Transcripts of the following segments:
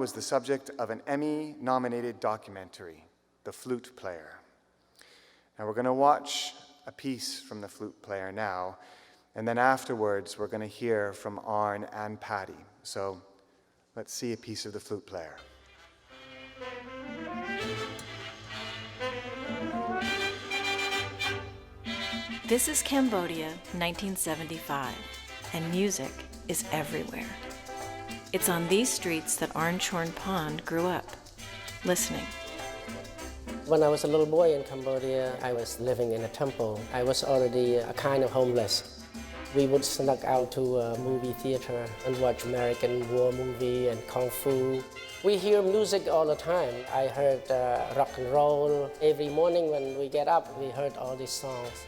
was the subject of an Emmy-nominated documentary, The Flute Player. Now we're going to watch a piece from The Flute Player now, and then afterwards we're going to hear from Arn and Patty. So let's see a piece of The Flute Player. This is Cambodia, 1975, and music is everywhere. It's on these streets that Arn Chorn-Pond grew up, listening. When I was a little boy in Cambodia, I was living in a temple. I was already a kind of homeless. We would sneak out to a movie theater and watch American war movie and Kung Fu. We hear music all the time. I heard rock and roll. Every morning when we get up, we heard all these songs.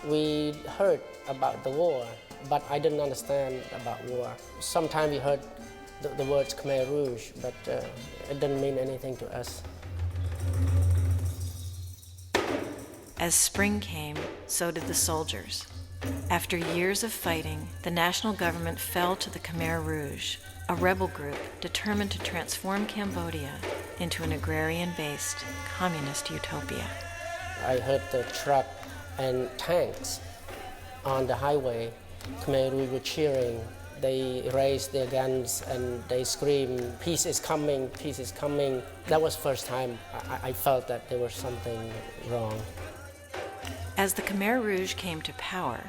We heard about the war, but I didn't understand about war. Sometimes we heard the words Khmer Rouge, but it didn't mean anything to us. As spring came, so did the soldiers. After years of fighting, the national government fell to the Khmer Rouge, a rebel group determined to transform Cambodia into an agrarian-based communist utopia. I heard the truck and tanks on the highway. Khmer Rouge were cheering. They raised their guns and they screamed, "Peace is coming, peace is coming." That was the first time I felt that there was something wrong. As the Khmer Rouge came to power,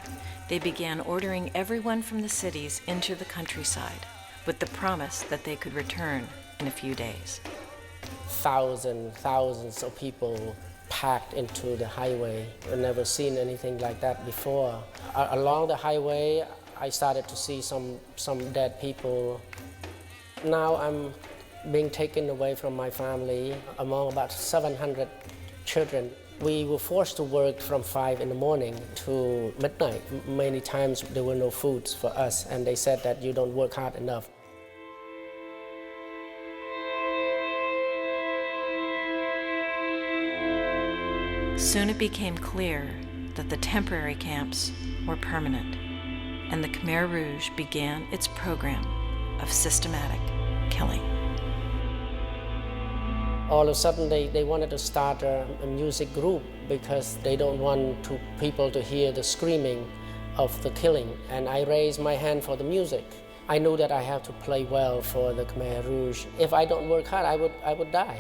they began ordering everyone from the cities into the countryside with the promise that they could return in a few days. Thousands of people packed into the highway. I've never seen anything like that before. Along the highway, I started to see some dead people. Now I'm being taken away from my family among about 700 children. We were forced to work from 5 in the morning to midnight. Many times there were no foods for us, and they said that you don't work hard enough. Soon it became clear that the temporary camps were permanent, and the Khmer Rouge began its program of systematic killing. All of a sudden, they wanted to start a music group because they don't want people to hear the screaming of the killing. And I raised my hand for the music. I knew that I have to play well for the Khmer Rouge. If I don't work hard, I would die.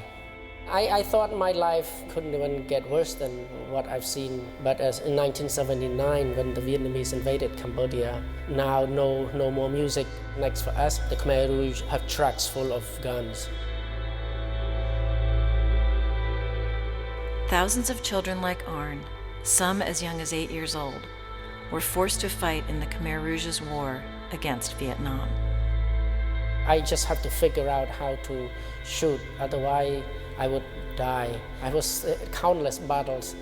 I thought my life couldn't even get worse than what I've seen. But as in 1979, when the Vietnamese invaded Cambodia, now no more music. Next for us, the Khmer Rouge have trucks full of guns. Thousands of children like Arn, some as young as 8 years old, were forced to fight in the Khmer Rouge's war against Vietnam. I just have to figure out how to shoot, otherwise I would die. I was countless battles,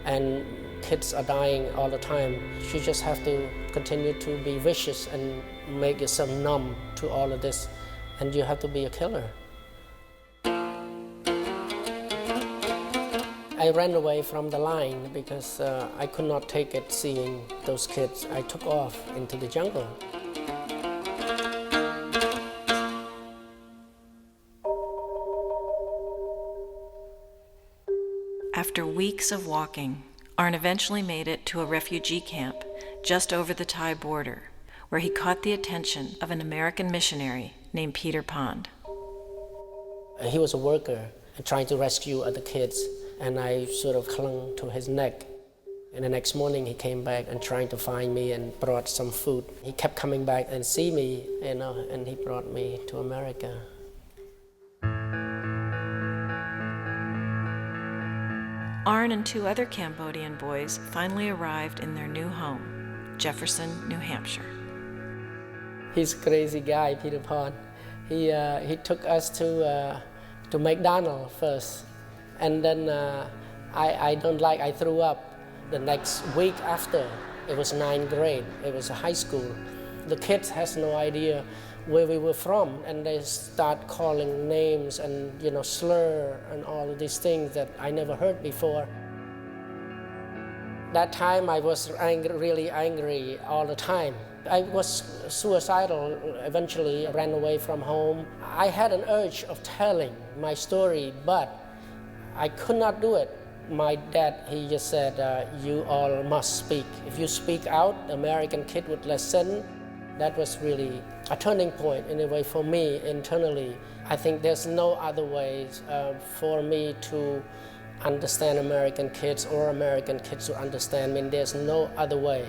and kids are dying all the time. You just have to continue to be vicious and make yourself numb to all of this, and you have to be a killer. I ran away from the line because I could not take it seeing those kids. I took off into the jungle. After weeks of walking, Arn eventually made it to a refugee camp just over the Thai border, where he caught the attention of an American missionary named Peter Pond. He was a worker trying to rescue other kids, and I sort of clung to his neck. And the next morning he came back and trying to find me and brought some food. He kept coming back and see me, and he brought me to America. Arn and 2 other Cambodian boys finally arrived in their new home, Jefferson, New Hampshire. He's a crazy guy, Peter Pond. He took us to McDonald's first, and then I threw up. The next week after, it was 9th grade. It was a high school. The kids has no idea where we were from, and they start calling names and slur and all of these things that I never heard before. That time I was angry, really angry all the time. I was suicidal, eventually ran away from home. I had an urge of telling my story, but I could not do it. My dad, he just said, you all must speak. If you speak out, the American kid would listen. That was really a turning point in a way for me internally. I think there's no other way for me to understand American kids or American kids to understand me. There's no other way.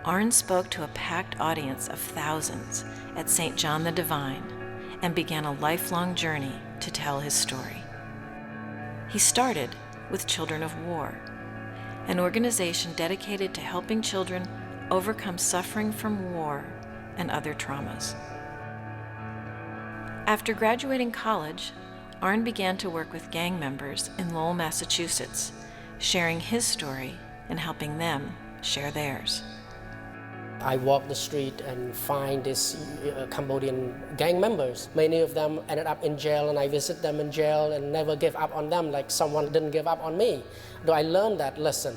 Arn spoke to a packed audience of thousands at St. John the Divine and began a lifelong journey to tell his story. He started with Children of War, an organization dedicated to helping children overcome suffering from war and other traumas. After graduating college, Arn began to work with gang members in Lowell, Massachusetts, sharing his story and helping them share theirs. I walk the street and find these Cambodian gang members. Many of them ended up in jail, and I visit them in jail and never give up on them like someone didn't give up on me. Though I learned that lesson.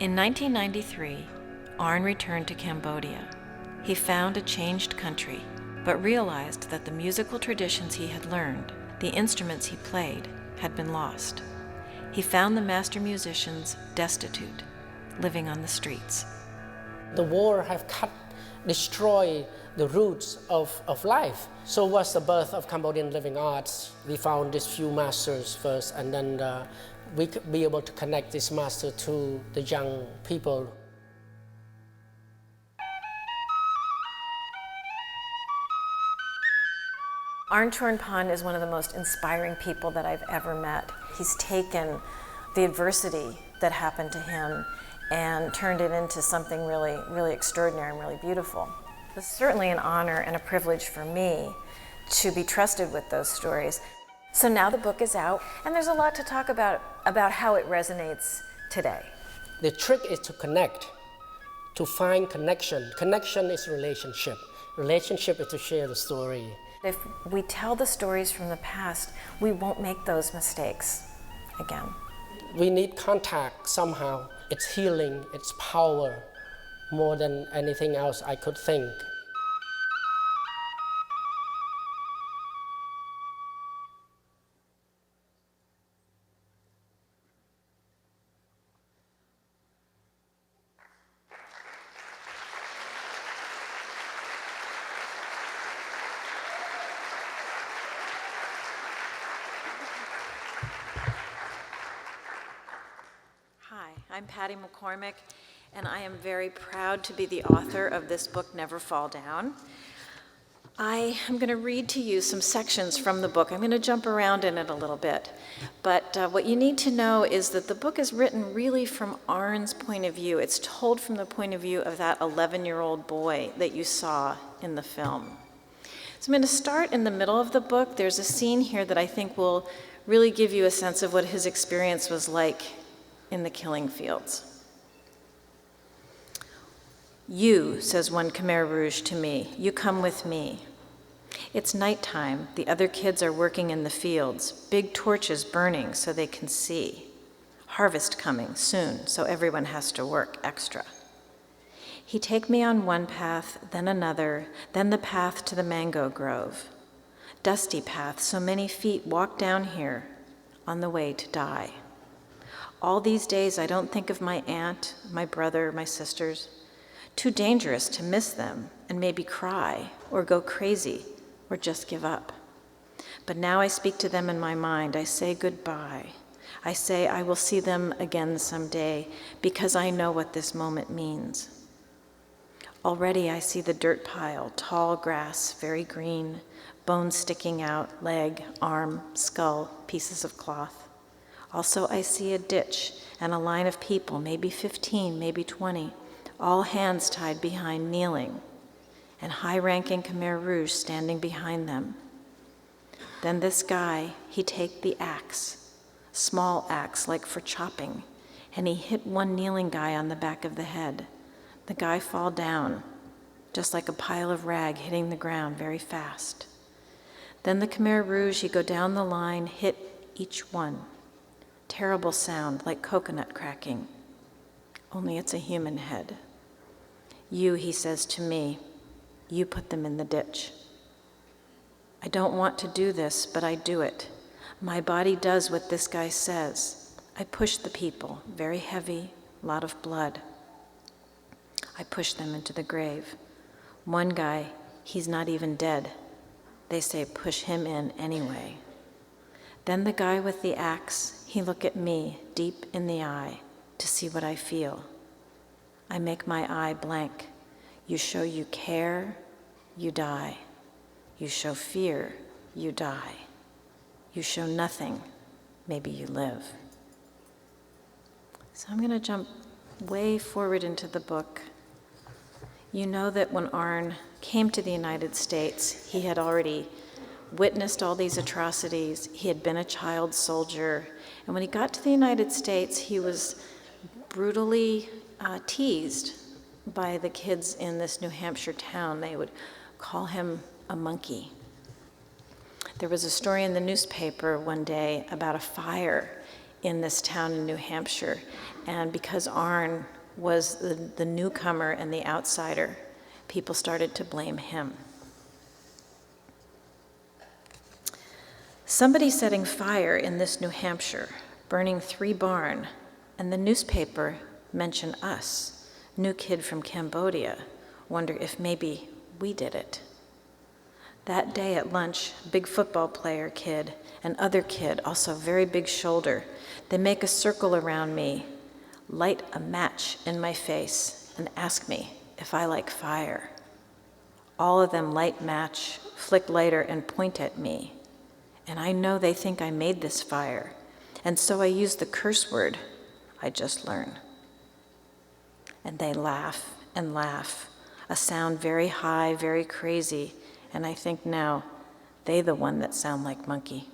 In 1993, Arn returned to Cambodia. He found a changed country, but realized that the musical traditions he had learned, the instruments he played, had been lost. He found the master musicians destitute, living on the streets. The war have destroyed the roots of life. So was the birth of Cambodian Living Arts. We found these few masters first, and then we could be able to connect this master to the young people. Arn Chorn-Pond is one of the most inspiring people that I've ever met. He's taken the adversity that happened to him and turned it into something really, really extraordinary and really beautiful. It's certainly an honor and a privilege for me to be trusted with those stories. So now the book is out, and there's a lot to talk about how it resonates today. The trick is to connect, to find connection. Connection is relationship. Relationship is to share the story. If we tell the stories from the past, we won't make those mistakes again. We need contact somehow. It's healing, it's power, more than anything else I could think. Hi, I'm Patty McCormick, and I am very proud to be the author of this book, Never Fall Down. I am going to read to you some sections from the book. I'm going to jump around in it a little bit. But what you need to know is that the book is written really from Arn's point of view. It's told from the point of view of that 11-year-old boy that you saw in the film. So I'm going to start in the middle of the book. There's a scene here that I think will really give you a sense of what his experience was like in the killing fields. "You," says one Khmer Rouge to me, "you come with me. It's nighttime. The other kids are working in the fields, big torches burning so they can see. Harvest coming soon, so everyone has to work extra. He take me on one path, then another, then the path to the mango grove. Dusty path, so many feet walk down here on the way to die. All these days I don't think of my aunt, my brother, my sisters. Too dangerous to miss them and maybe cry or go crazy or just give up. But now I speak to them in my mind. I say goodbye. I say I will see them again someday because I know what this moment means. Already I see the dirt pile, tall grass, very green, bones sticking out, leg, arm, skull, pieces of cloth. Also, I see a ditch and a line of people, maybe 15, maybe 20, all hands tied behind kneeling, and high-ranking Khmer Rouge standing behind them. Then this guy, he take the axe, small axe like for chopping, and he hit one kneeling guy on the back of the head. The guy fall down, just like a pile of rag hitting the ground very fast. Then the Khmer Rouge, he go down the line, hit each one. Terrible sound, like coconut cracking, only it's a human head. You, he says to me, you put them in the ditch. I don't want to do this, but I do it. My body does what this guy says. I push the people, very heavy, a lot of blood. I push them into the grave. One guy, he's not even dead. They say push him in anyway. Then the guy with the axe, he look at me deep in the eye to see what I feel. I make my eye blank. You show you care, you die. You show fear, you die. You show nothing, maybe you live. So I'm going to jump way forward into the book. You know that when Arn came to the United States, he had already witnessed all these atrocities. He had been a child soldier. And when he got to the United States, he was brutally teased by the kids in this New Hampshire town. They would call him a monkey. There was a story in the newspaper one day about a fire in this town in New Hampshire. And because Arn was the newcomer and the outsider, people started to blame him. Somebody setting fire in this New Hampshire, burning 3 barn, and the newspaper mentioned us, new kid from Cambodia, wonder if maybe we did it. That day at lunch, big football player kid, and other kid, also very big shoulder, they make a circle around me, light a match in my face, and ask me if I like fire. All of them light match, flick lighter, and point at me. And I know they think I made this fire, and so I use the curse word I just learned. And they laugh and laugh, a sound very high, very crazy, and I think now they the one that sound like monkey.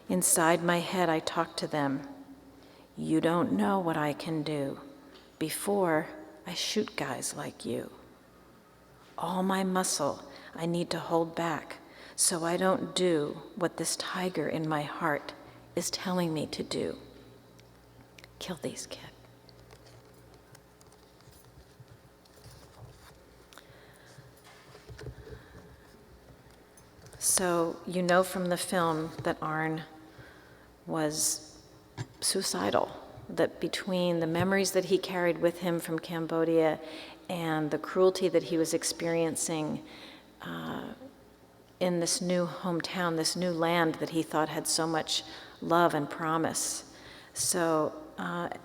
Inside my head I talk to them. You don't know what I can do. Before I shoot guys like you. All my muscle I need to hold back so I don't do what this tiger in my heart is telling me to do. Kill these kids. So you know from the film that Arn was suicidal, that between the memories that he carried with him from Cambodia and the cruelty that he was experiencing in this new hometown, this new land that he thought had so much love and promise. So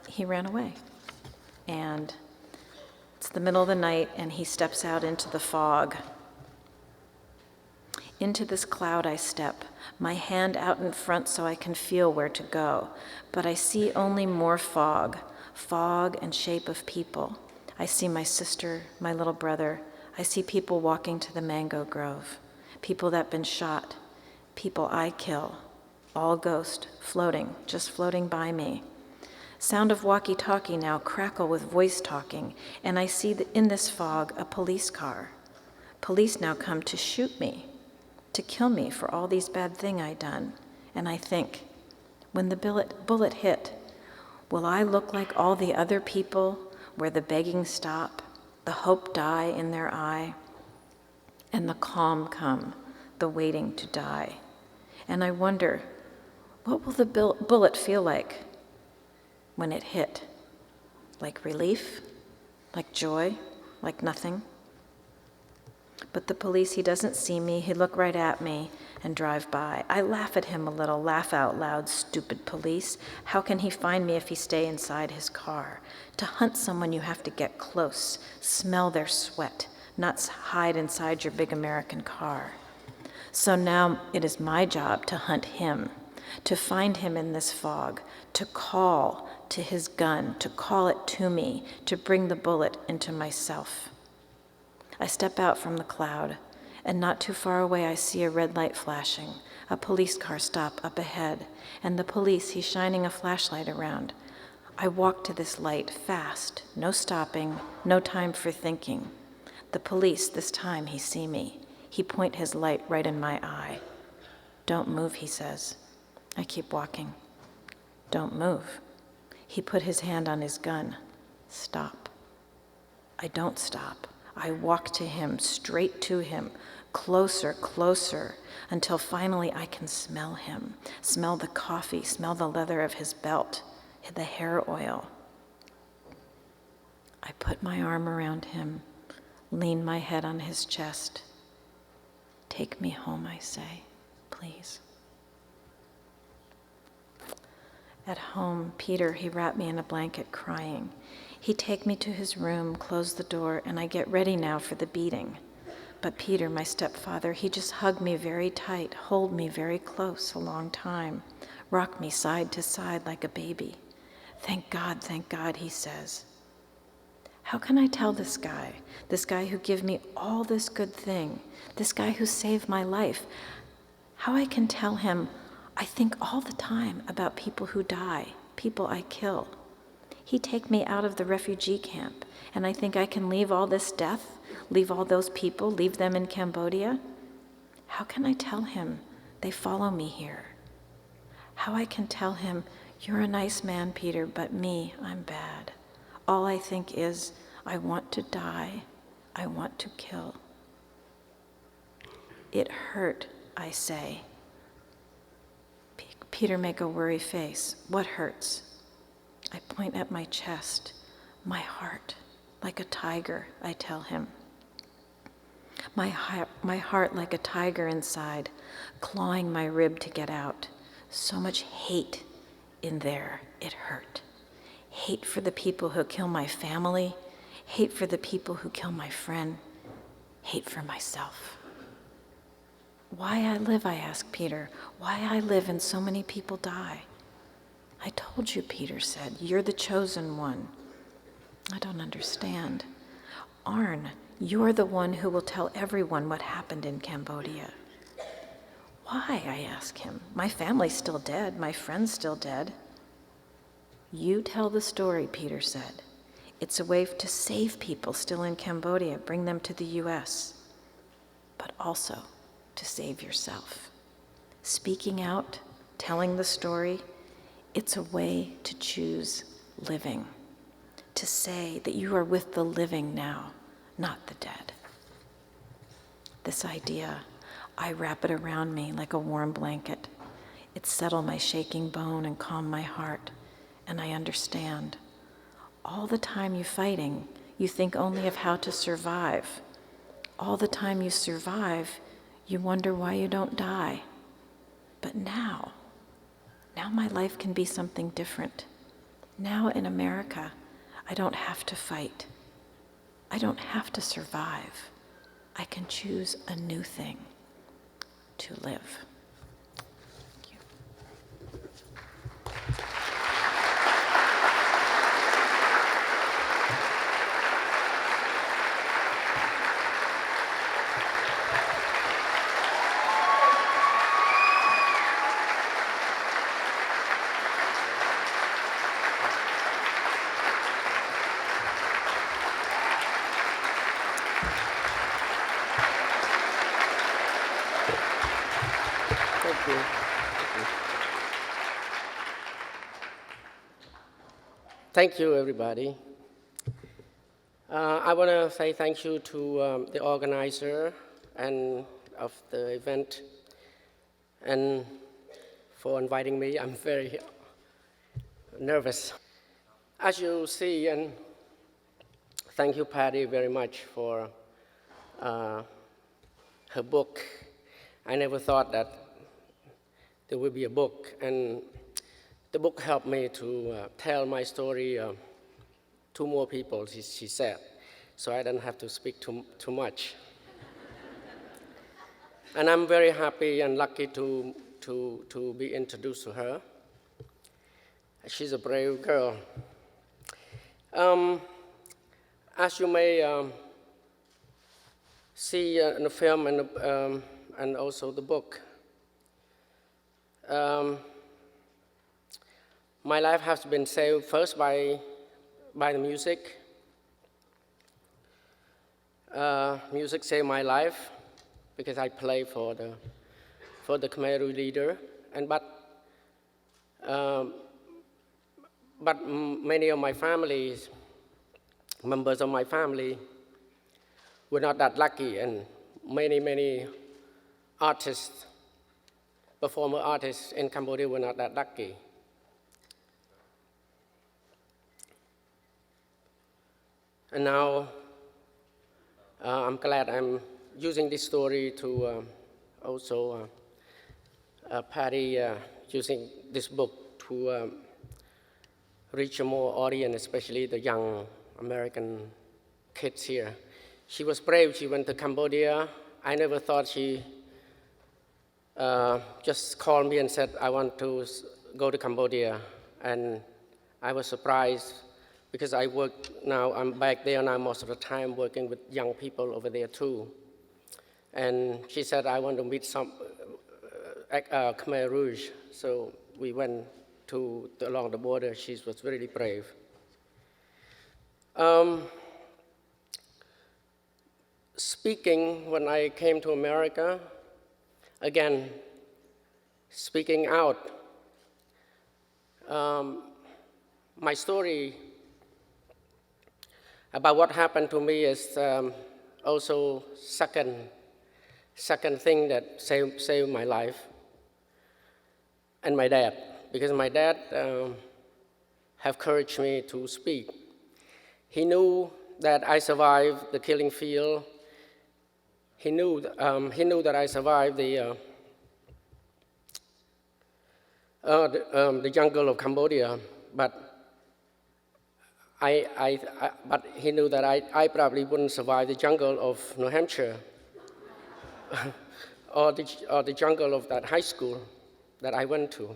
he ran away. And it's the middle of the night, and he steps out into the fog. Into this cloud I step, my hand out in front so I can feel where to go. But I see only more fog, fog and shape of people. I see my sister, my little brother. I see people walking to the mango grove, people that been shot, people I kill, all ghost, floating, just floating by me. Sound of walkie-talkie now crackle with voice talking, and I see in this fog a police car. Police now come to shoot me, to kill me for all these bad things I done. And I think, when the bullet hit, will I look like all the other people where the begging stop, the hope die in their eye, and the calm come, the waiting to die? And I wonder, what will the bullet feel like when it hit? Like relief? Like joy? Like nothing? But the police, he doesn't see me. He look right at me and drive by. I laugh at him a little, laugh out loud, stupid police. How can he find me if he stay inside his car? To hunt someone, you have to get close, smell their sweat, not hide inside your big American car. So now it is my job to hunt him, to find him in this fog, to call to his gun, to call it to me, to bring the bullet into myself. I step out from the cloud, and not too far away I see a red light flashing, a police car stop up ahead, and the police, he's shining a flashlight around. I walk to this light fast, no stopping, no time for thinking. The police, this time he see me. He point his light right in my eye. Don't move, he says. I keep walking. Don't move. He put his hand on his gun. Stop. I don't stop. I walk to him, straight to him, closer, closer, until finally I can smell him, smell the coffee, smell the leather of his belt, the hair oil. I put my arm around him, lean my head on his chest. Take me home, I say, please. At home, Peter, he wrapped me in a blanket, crying. He'd take me to his room, close the door, and I get ready now for the beating. But Peter, my stepfather, he just hugged me very tight, hold me very close a long time, rock me side to side like a baby. Thank God, he says. How can I tell this guy who gave me all this good thing, this guy who saved my life, how I can tell him I think all the time about people who die, people I kill. He'd take me out of the refugee camp, and I think I can leave all this death, leave all those people, leave them in Cambodia? How can I tell him they follow me here? How I can tell him, you're a nice man, Peter, but me, I'm bad. All I think is, I want to die, I want to kill. It hurt, I say. Peter make a worry face. What hurts? I point at my chest, my heart, like a tiger, I tell him. My heart like a tiger inside, clawing my rib to get out. So much hate in there, it hurt. Hate for the people who kill my family, hate for the people who kill my friend, hate for myself. Why I live, I ask Peter. Why I live and so many people die? I told you, Peter said, you're the chosen one. I don't understand. Arn, you're the one who will tell everyone what happened in Cambodia. Why, I ask him. My family's still dead, my friend's still dead. You tell the story, Peter said. It's a way to save people still in Cambodia, bring them to the US, but also to save yourself. Speaking out, telling the story, it's a way to choose living, to say that you are with the living now, not the dead. This idea, I wrap it around me like a warm blanket. It settles my shaking bone and calm my heart, and I understand. All the time you're fighting, you think only of how to survive. All the time you survive, you wonder why you don't die. But now my life can be something different. Now in America, I don't have to fight. I don't have to survive. I can choose a new thing, to live. Thank you. Thank you, everybody. I want to say thank you to the organizer and of the event, and for inviting me. I'm very nervous. As you see, and thank you, Patty, very much for her book. I never thought that there would be a book, and the book helped me to tell my story to more people, she said, so I don't have to speak too much. And I'm very happy and lucky to be introduced to her. She's a brave girl. As you may see in the film and also the book, my life has been saved first by the music. Music saved my life because I play for the Khmer Rouge leader, but many of my family members of my family were not that lucky, and many artists, performer artists in Cambodia were not that lucky. And now I'm glad I'm using this story to also Patty using this book to reach a more audience, especially the young American kids here. She was brave. She went to Cambodia. I never thought she just called me and said, I want to go to Cambodia. And I was surprised because I work now, I'm back there now most of the time working with young people over there too. And she said, I want to meet some Khmer Rouge. So we went along the border. She was really brave. Speaking, when I came to America, again, speaking out, my story about what happened to me is also second thing that saved my life, and my dad, because my dad have encouraged me to speak. He knew that I survived the killing field. He knew that I survived the jungle of Cambodia, but but he knew that I probably wouldn't survive the jungle of New Hampshire or the jungle of that high school that I went to.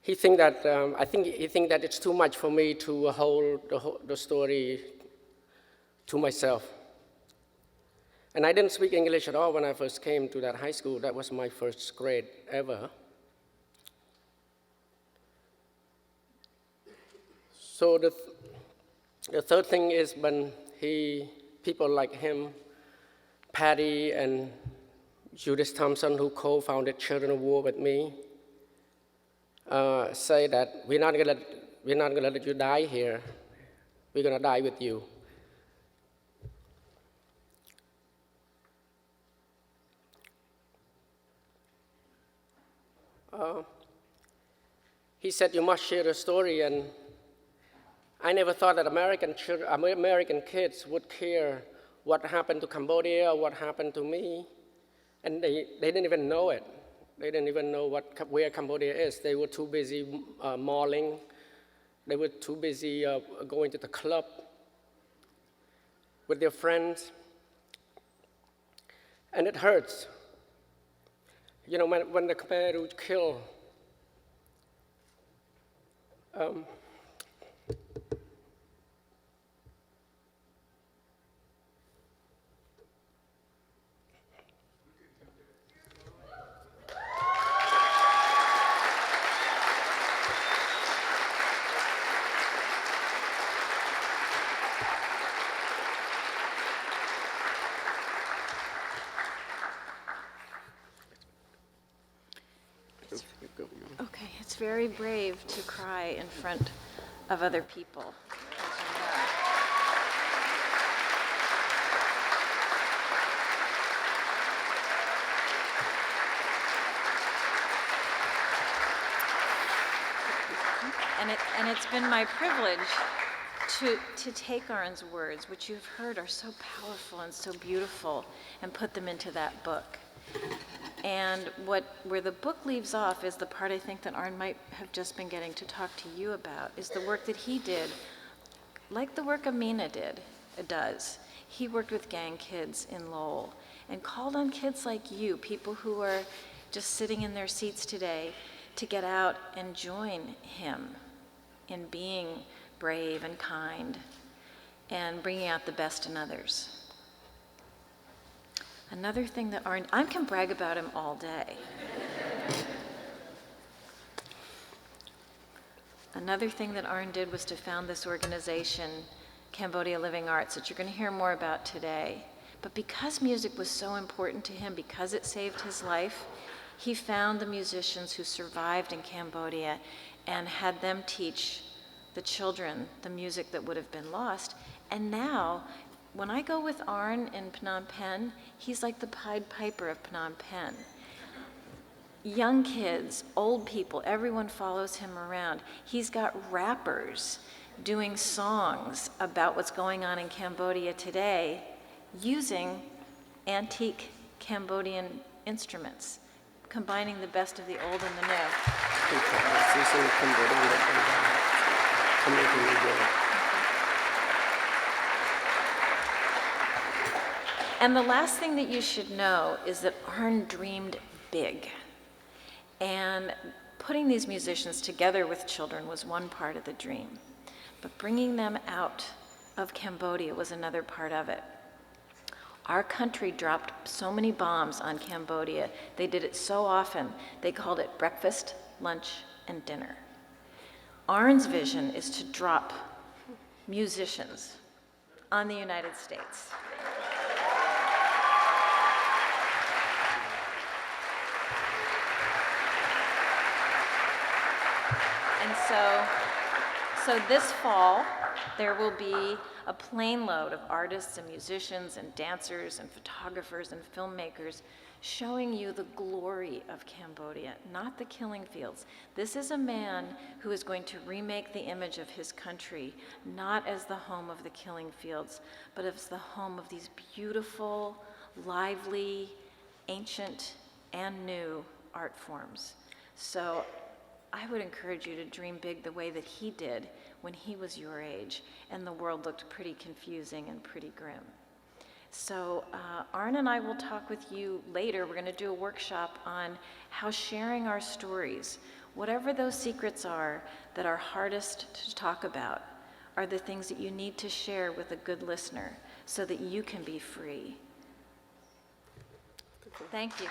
He think that he think that it's too much for me to hold the story to myself. And I didn't speak English at all when I first came to that high school. That was my first grade ever. So the third thing is when people like him, Patty and Judith Thompson, who co-founded Children of War with me, say that we're not gonna let you die here. We're gonna die with you. He said, you must share the story, and I never thought that American kids would care what happened to Cambodia or what happened to me, and they didn't even know it. They didn't even know where Cambodia is. They were too busy mauling. They were too busy going to the club with their friends, and it hurts. You know, when the Khmer Rouge kill, Okay, it's very brave to cry in front of other people. And it's been my privilege to take Arn's words, which you've heard are so powerful and so beautiful, and put them into that book. And where the book leaves off is the part I think that Arn might have just been getting to talk to you about, is the work that he did, like the work Amina does. He worked with gang kids in Lowell and called on kids like you, people who are just sitting in their seats today, to get out and join him in being brave and kind and bringing out the best in others. Another thing that Arn, I can brag about him all day. Another thing that Arn did was to found this organization, Cambodian Living Arts, that you're going to hear more about today. But because music was so important to him, because it saved his life, he found the musicians who survived in Cambodia and had them teach the children the music that would have been lost. And now, when I go with Arn in Phnom Penh, he's like the Pied Piper of Phnom Penh. Young kids, old people, everyone follows him around. He's got rappers doing songs about what's going on in Cambodia today using antique Cambodian instruments, combining the best of the old and the new. And the last thing that you should know is that Arn dreamed big. And putting these musicians together with children was one part of the dream. But bringing them out of Cambodia was another part of it. Our country dropped so many bombs on Cambodia. They did it so often, they called it breakfast, lunch, and dinner. Arn's vision is to drop musicians on the United States. And so this fall, there will be a plane load of artists and musicians and dancers and photographers and filmmakers showing you the glory of Cambodia, not the killing fields. This is a man who is going to remake the image of his country, not as the home of the killing fields, but as the home of these beautiful, lively, ancient, and new art forms. So I would encourage you to dream big the way that he did when he was your age and the world looked pretty confusing and pretty grim. So Arn and I will talk with you later. We're going to do a workshop on how sharing our stories, whatever those secrets are that are hardest to talk about, are the things that you need to share with a good listener so that you can be free. Thank you.